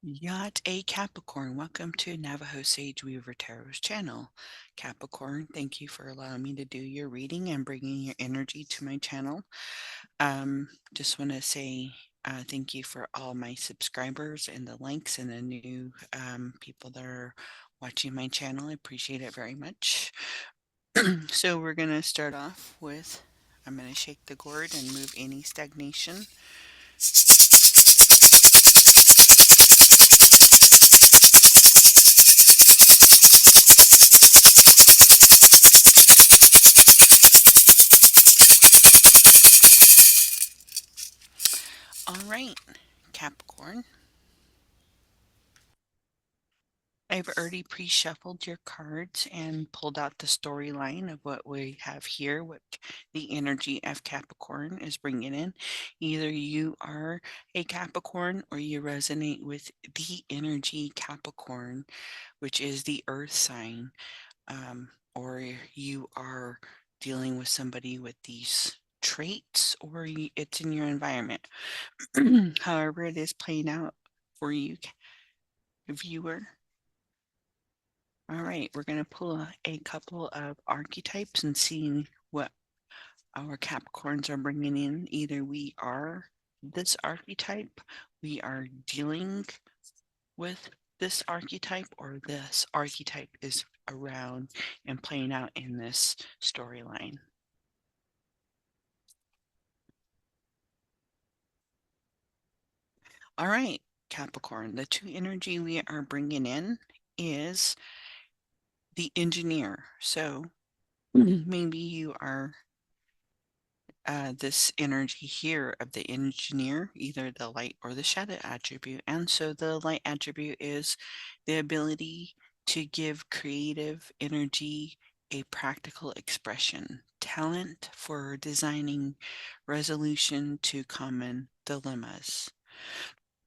Yacht a Capricorn. Welcome to Navajo Sage Weaver Tarot's channel. Capricorn, thank you for allowing me to do your reading and bringing your energy to my channel. Just want to say thank you for all my subscribers and the likes and the new people that are watching my channel. I appreciate it very much. So we're going to start off with, I'm going to shake the gourd and move any stagnation. All right, Capricorn. I've already pre-shuffled your cards and pulled out the storyline of what we have here, what the energy of Capricorn is bringing in. Either you are a Capricorn or you resonate with the energy Capricorn, which is the earth sign, or you are dealing with somebody with these traits, or it's in your environment. However it is playing out for you, viewer. All right, we're going to pull a couple of archetypes and see what our Capricorns are bringing in. Either we are this archetype, we are dealing with this archetype, or this archetype is around and playing out in this storyline. All right, Capricorn, the two energy we are bringing in is the engineer. So maybe you are this energy here of the engineer, either the light or the shadow attribute. And so the light attribute is the ability to give creative energy a practical expression, talent for designing resolution to common dilemmas.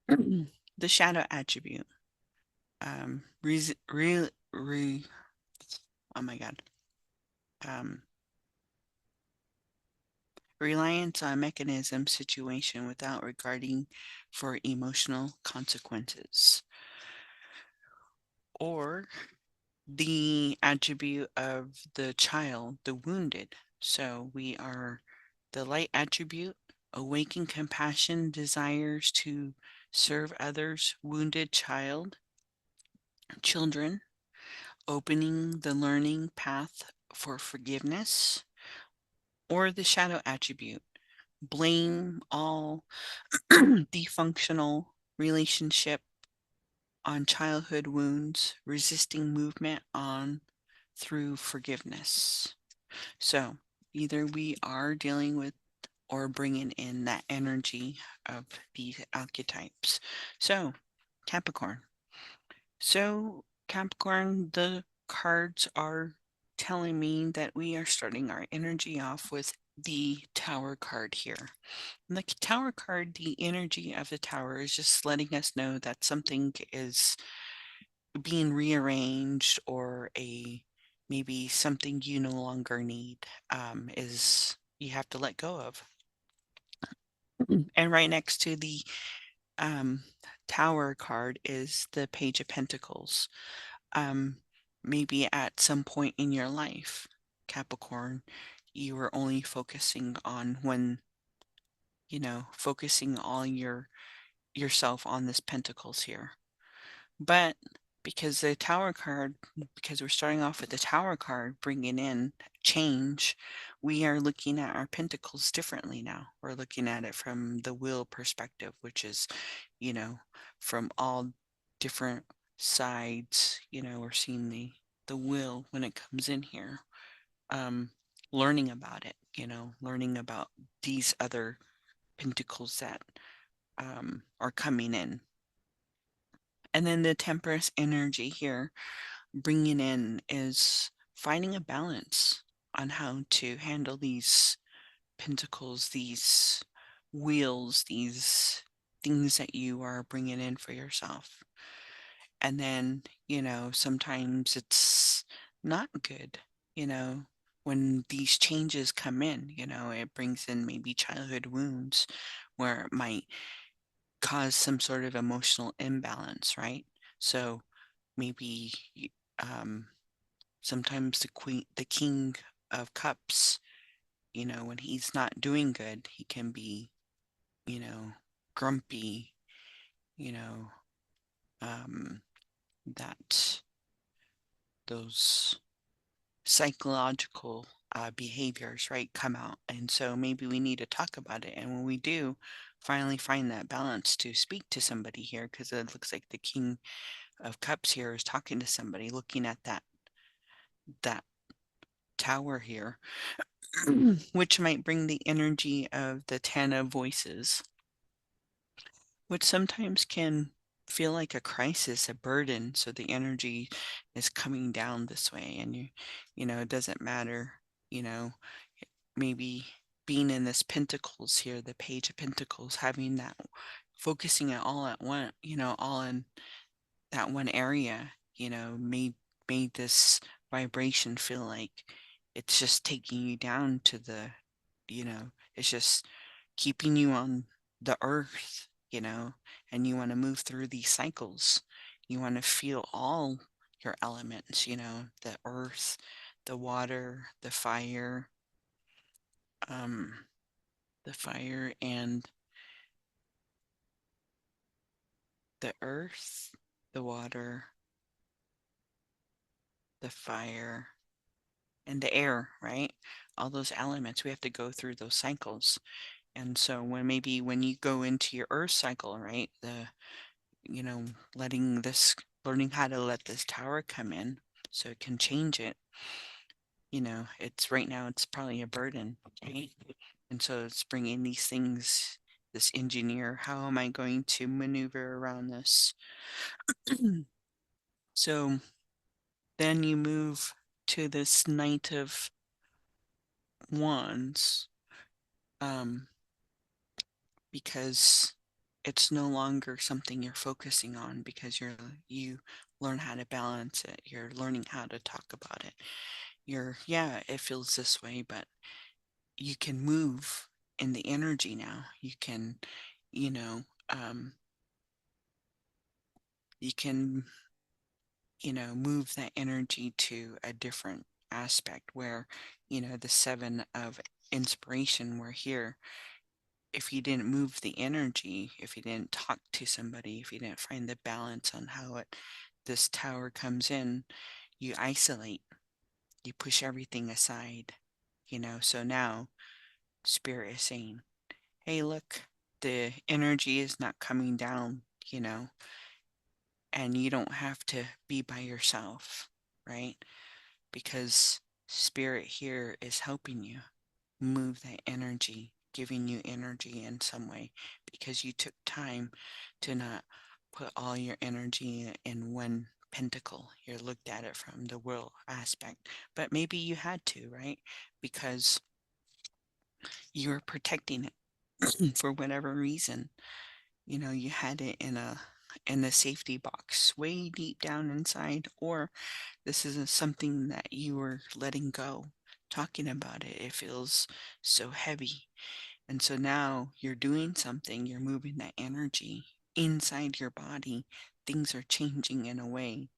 The shadow attribute, oh my God, reliance on mechanism situation without regarding for emotional consequences. Or the attribute of the child, the wounded. So we are the light attribute, awaken compassion, desires to serve others, wounded children, opening the learning path for forgiveness. Or the shadow attribute, blame all dysfunctional relationship on childhood wounds, resisting movement on through forgiveness. So either we are dealing with or bringing in that energy of these archetypes. So Capricorn. So Capricorn, the cards are telling me that we are starting our energy off with the Tower card here. And the Tower card, the energy of the Tower is just letting us know that something is being rearranged, or maybe something you no longer need is you have to let go of. And right next to the Tower card is the Page of Pentacles. Maybe at some point in your life, Capricorn, you were only focusing on focusing all yourself on this Pentacles here. But because we're starting off with the Tower card, bringing in change, we are looking at our pentacles differently now. We're looking at it from the wheel perspective, which is, from all different sides. We're seeing the wheel when it comes in here, learning about it, learning about these other pentacles that are coming in. And then the Temperance energy here bringing in is finding a balance on how to handle these pentacles, these wheels, these things that you are bringing in for yourself. And then, sometimes it's not good, when these changes come in, it brings in maybe childhood wounds where it might cause some sort of emotional imbalance, right? So maybe um, sometimes the king of cups, when he's not doing good, he can be, grumpy, you know, um, that those psychological behaviors, right, come out. And so maybe we need to talk about it. And when we do finally find that balance to speak to somebody here, because it looks like the King of Cups here is talking to somebody, looking at that tower here, which might bring the energy of the Ten of Voices, which sometimes can feel like a crisis, a burden. So the energy is coming down this way, and it doesn't matter, you know, maybe being in this Pentacles here, the Page of Pentacles, having that, focusing it all at one, all in that one area, made this vibration feel like it's just taking you down to it's just keeping you on the earth, and you want to move through these cycles. You want to feel all your elements, the earth, the water, um, the fire and the earth, the water, the fire, and the air, right? All those elements, we have to go through those cycles. And so when you go into your earth cycle, right, you know, learning how to let this tower come in so it can change it, it's right now, it's probably a burden, right? And so it's bringing these things, this engineer, how am I going to maneuver around this? So then you move to this Knight of Wands, because it's no longer something you're focusing on, because you learn how to balance it. You're learning how to talk about it. Yeah, it feels this way, but you can move in the energy now. You can, you know, um, you can, move that energy to a different aspect where, the Seven of Inspiration were here. If you didn't move the energy, if you didn't talk to somebody, if you didn't find the balance on how this tower comes in, you isolate, you push everything aside, so now Spirit is saying, hey, look, the energy is not coming down, and you don't have to be by yourself, right? Because Spirit here is helping you move that energy, giving you energy in some way, because you took time to not put all your energy in one pentacle. You looked at it from the world aspect, but maybe you had to, right? Because you were protecting it for whatever reason. You had it in a safety box way deep down inside, or this isn't something that you were letting go. Talking about it, it feels so heavy. And so now you're doing something, you're moving that energy inside your body. Things are changing in a way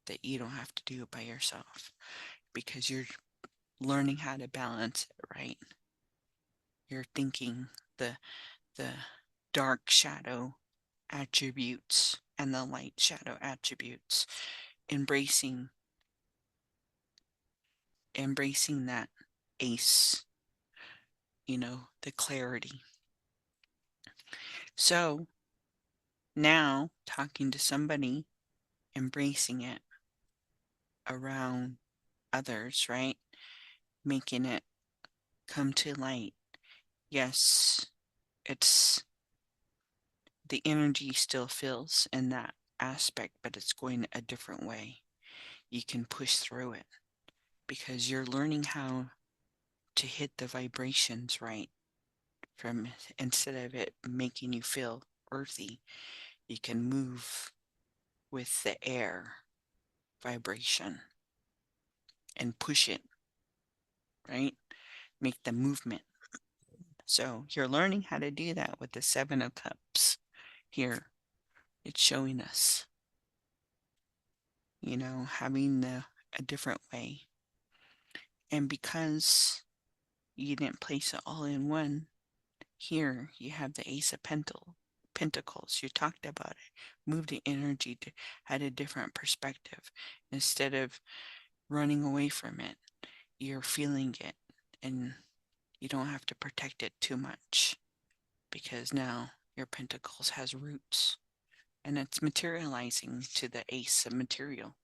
that you don't have to do it by yourself, because you're learning how to balance it, right? You're thinking the the dark shadow attributes and the light shadow attributes, embracing that ace, the clarity. So now talking to somebody, embracing it around others, right? Making it come to light. Yes, it's the energy still feels in that aspect, but it's going a different way. You can push through it because you're learning how to hit the vibrations right, from instead of it making you feel earthy, you can move with the air vibration and push it, right? Make the movement. So you're learning how to do that with the Seven of Cups here. It's showing us, having a different way. And because you didn't place it all in one, here you have the Ace of Pentacles. You talked about it. Move the energy to had a different perspective. Instead of running away from it, you're feeling it, and you don't have to protect it too much, because now your Pentacles has roots, and it's materializing to the Ace of Material.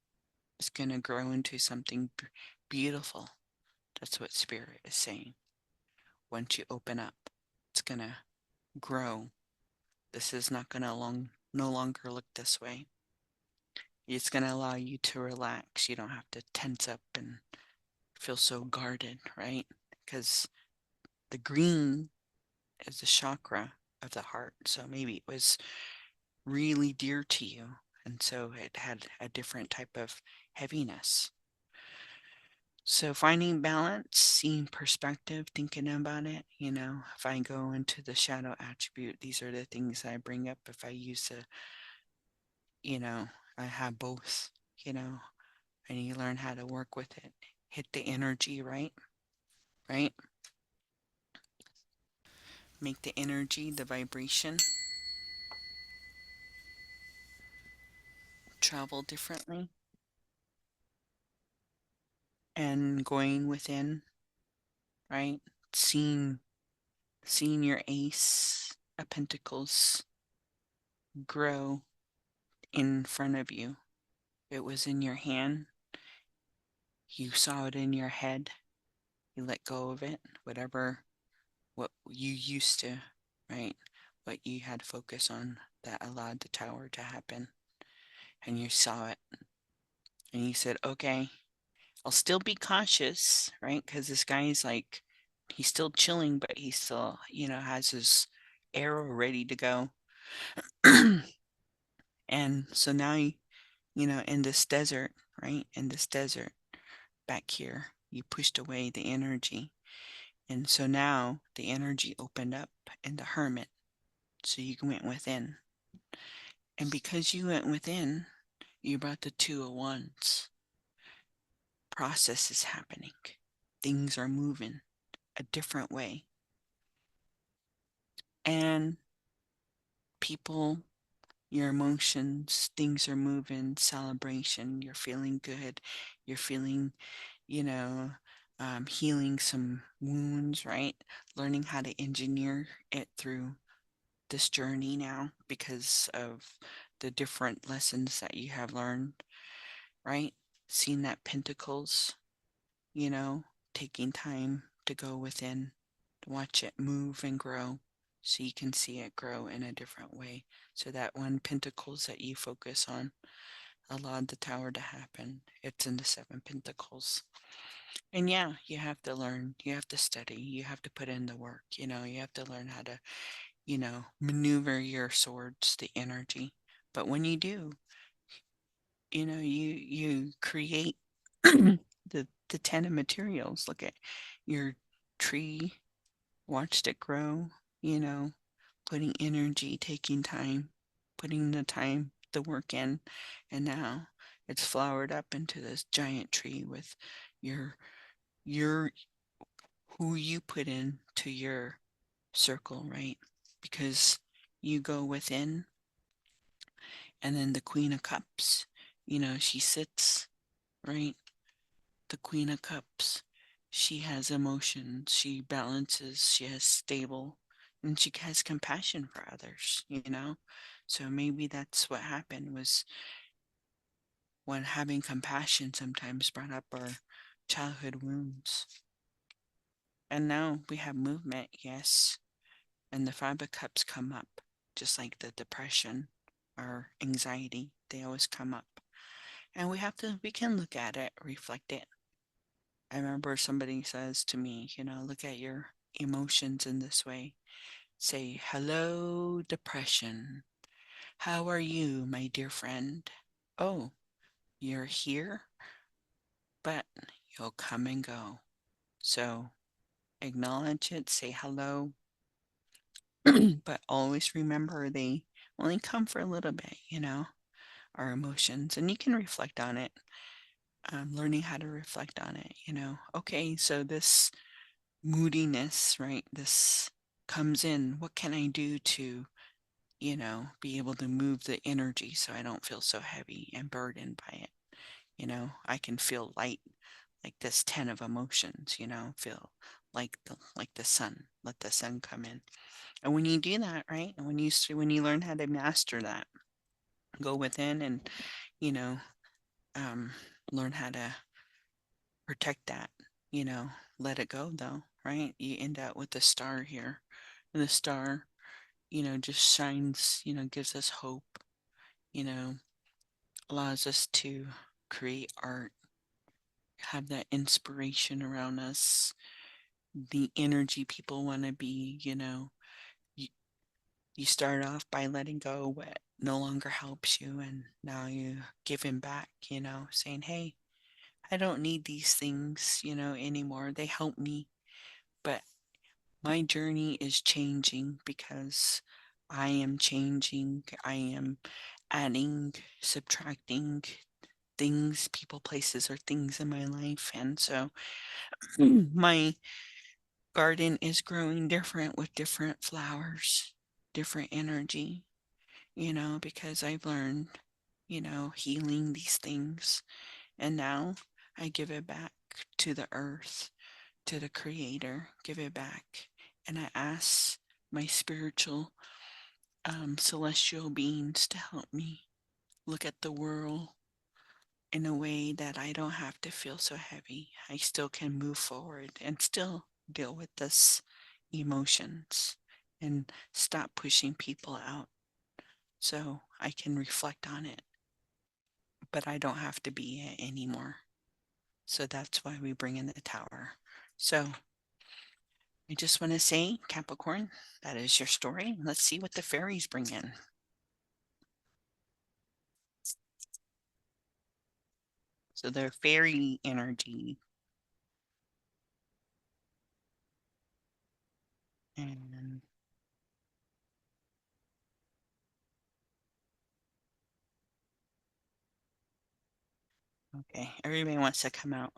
It's going to grow into something beautiful. That's what Spirit is saying. Once you open up, it's going to grow. This is not going to no longer look this way. It's going to allow you to relax. You don't have to tense up and feel so guarded, right? Because the green is the chakra of the heart. So maybe it was really dear to you, and so it had a different type of heaviness. So finding balance, seeing perspective, thinking about it, if I go into the shadow attribute, these are the things I bring up. If I use I have both, and you learn how to work with it. Hit the energy, right? Right? Make the energy, the vibration, travel differently. And going within, right? Seeing your Ace of Pentacles grow in front of you. It was in your hand. You saw it in your head. You let go of it, what you used to, right? What you had to focus on that allowed the tower to happen. And you saw it. And you said, okay, I'll still be cautious, right? Because this guy is like, he's still chilling, but he still, has his arrow ready to go. And so now, in this desert, right? In this desert back here, you pushed away the energy. And so now the energy opened up in the Hermit. So you went within. And because you went within, you brought the Two of Wands. Process is happening. Things are moving a different way. And people, your emotions, things are moving, celebration, you're feeling good, you're feeling, healing some wounds, right? Learning how to engineer it through this journey now because of the different lessons that you have learned, right? Seeing that Pentacles, taking time to go within, watch it move and grow so you can see it grow in a different way. So that one Pentacles that you focus on allowed the tower to happen. It's in the Seven Pentacles. And yeah, you have to learn, you have to study, you have to put in the work, you have to learn how to, maneuver your swords, the energy. But when you do, you create the 10 of materials. Look at your tree, watched it grow, putting energy, taking time, putting the work in, and now it's flowered up into this giant tree with your who you put into your circle, right? Because you go within, and then the Queen of Cups, she sits, right? The Queen of Cups, she has emotions, she balances, she has stable, and she has compassion for others, So maybe that's what happened, was when having compassion sometimes brought up our childhood wounds. And now we have movement, yes, and the Five of Cups come up, just like the depression or anxiety, they always come up. And we can look at it, reflect it. I remember somebody says to me, look at your emotions in this way. Say, hello, depression. How are you, my dear friend? Oh, you're here, but you'll come and go. So acknowledge it, say hello, but always remember they only come for a little bit, our emotions, and you can reflect on it. Learning how to reflect on it, okay, so this moodiness, right? This comes in. What can I do to, be able to move the energy so I don't feel so heavy and burdened by it? I can feel light, like this 10 of emotions, feel like the sun. Let the sun come in. And when you do that, right? And when you learn how to master that, go within and, you know, um, learn how to protect that, you know, let it go though, right? You end up with the star here. And the star, just shines, gives us hope, you know, allows us to create art, have that inspiration around us, the energy people want to be, you, you start off by letting go what no longer helps you, and now you give him back, saying, hey, I don't need these things, anymore. They help me, but my journey is changing because I am changing. I am adding, subtracting things, people, places, or things in my life. And so my garden is growing different with different flowers, different energy, because I've learned, healing these things. And now I give it back to the earth, to the creator, give it back. And I ask my spiritual, celestial beings to help me look at the world in a way that I don't have to feel so heavy. I still can move forward and still deal with this emotions and stop pushing people out so I can reflect on it, but I don't have to be it anymore. So that's why we bring in the tower. So I just want to say, Capricorn, that is your story. Let's see what the fairies bring in. So their fairy energy. And okay, everybody wants to come out.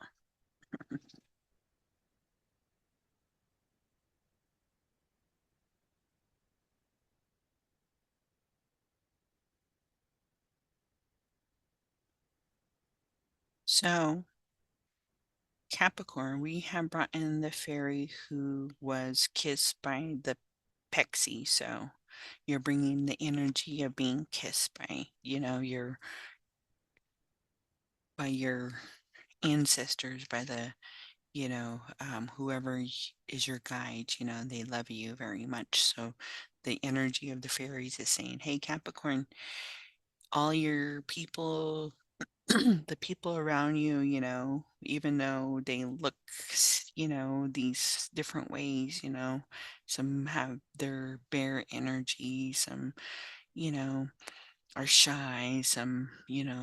So, Capricorn, we have brought in the fairy who was kissed by the Pexie. So, you're bringing the energy of being kissed by, your ancestors, by the, whoever is your guide, they love you very much. So, the energy of the fairies is saying, hey, Capricorn, all your people, the people around you, even though they look, these different ways, some have their bare energy, some, you know, are shy, some,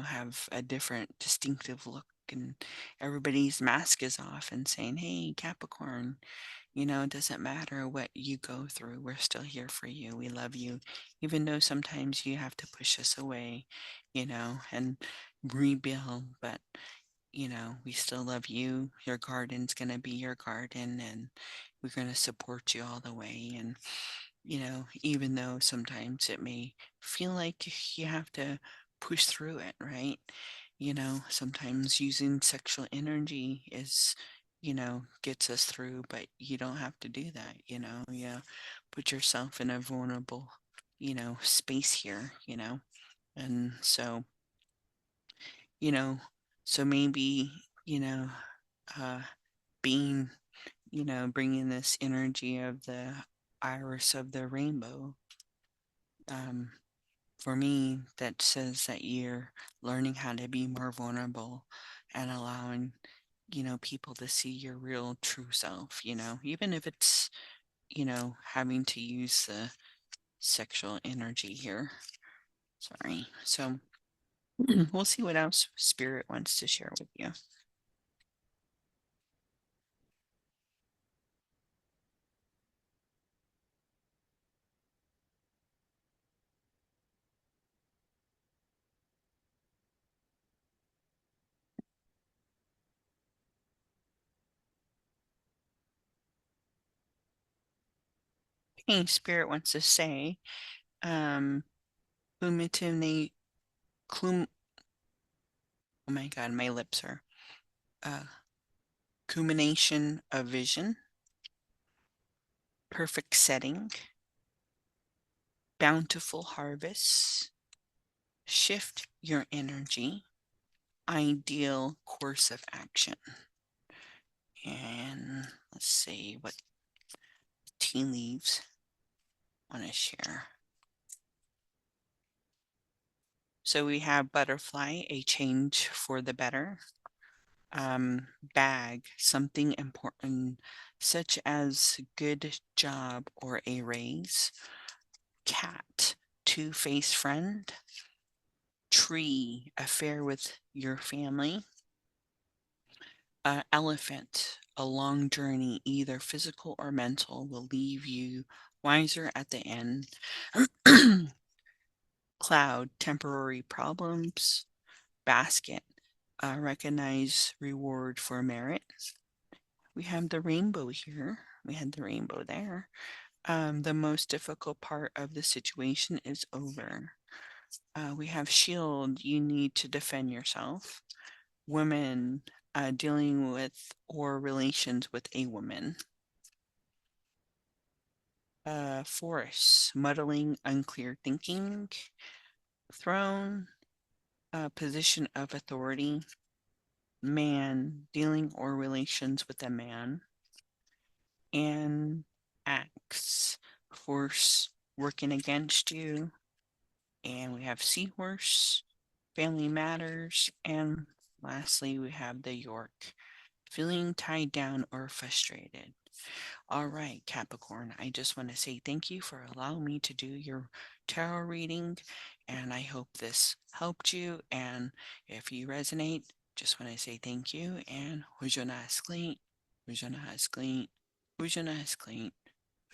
have a different distinctive look, and everybody's mask is off and saying, hey, Capricorn, it doesn't matter what you go through. We're still here for you. We love you. Even though sometimes you have to push us away, and rebuild, but, we still love you. Your garden's going to be your garden, and we're going to support you all the way. And, even though sometimes it may feel like you have to push through it, right? Sometimes using sexual energy is, gets us through, but you don't have to do that, you put yourself in a vulnerable, space here, and so, you know, so maybe, you know, uh, being, bringing this energy of the iris of the rainbow, um, for me, that says that you're learning how to be more vulnerable and allowing, people to see your real true self, even if it's, having to use the sexual energy here. Sorry. So we'll see what else Spirit wants to share with you. Hey, Spirit wants to say, Clumitinate, clum, oh my God, my lips are, culmination of vision, perfect setting, bountiful harvest, shift your energy, ideal course of action. And let's see what tea leaves want to share. So we have butterfly, a change for the better. Bag, something important, such as good job or a raise. Cat, two-faced friend. Tree, affair with your family. Elephant, a long journey, either physical or mental, will leave you wiser at the end. Cloud, temporary problems. Basket, recognize reward for merit. We have the rainbow here. We had the rainbow there. The most difficult part of the situation is over. We have shield, you need to defend yourself. Women, dealing with or relations with a woman. Force, muddling, unclear thinking. Throne, position of authority. Man, dealing or relations with a man. And axe, force working against you. And we have seahorse, family matters. And lastly, we have the York, feeling tied down or frustrated. All right, Capricorn, I just want to say thank you for allowing me to do your tarot reading, and I hope this helped you. And if you resonate, just want to say thank you. And Hujonas clean, Hujonas clean, Hujonas clean,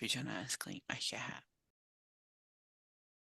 Hujonas clean,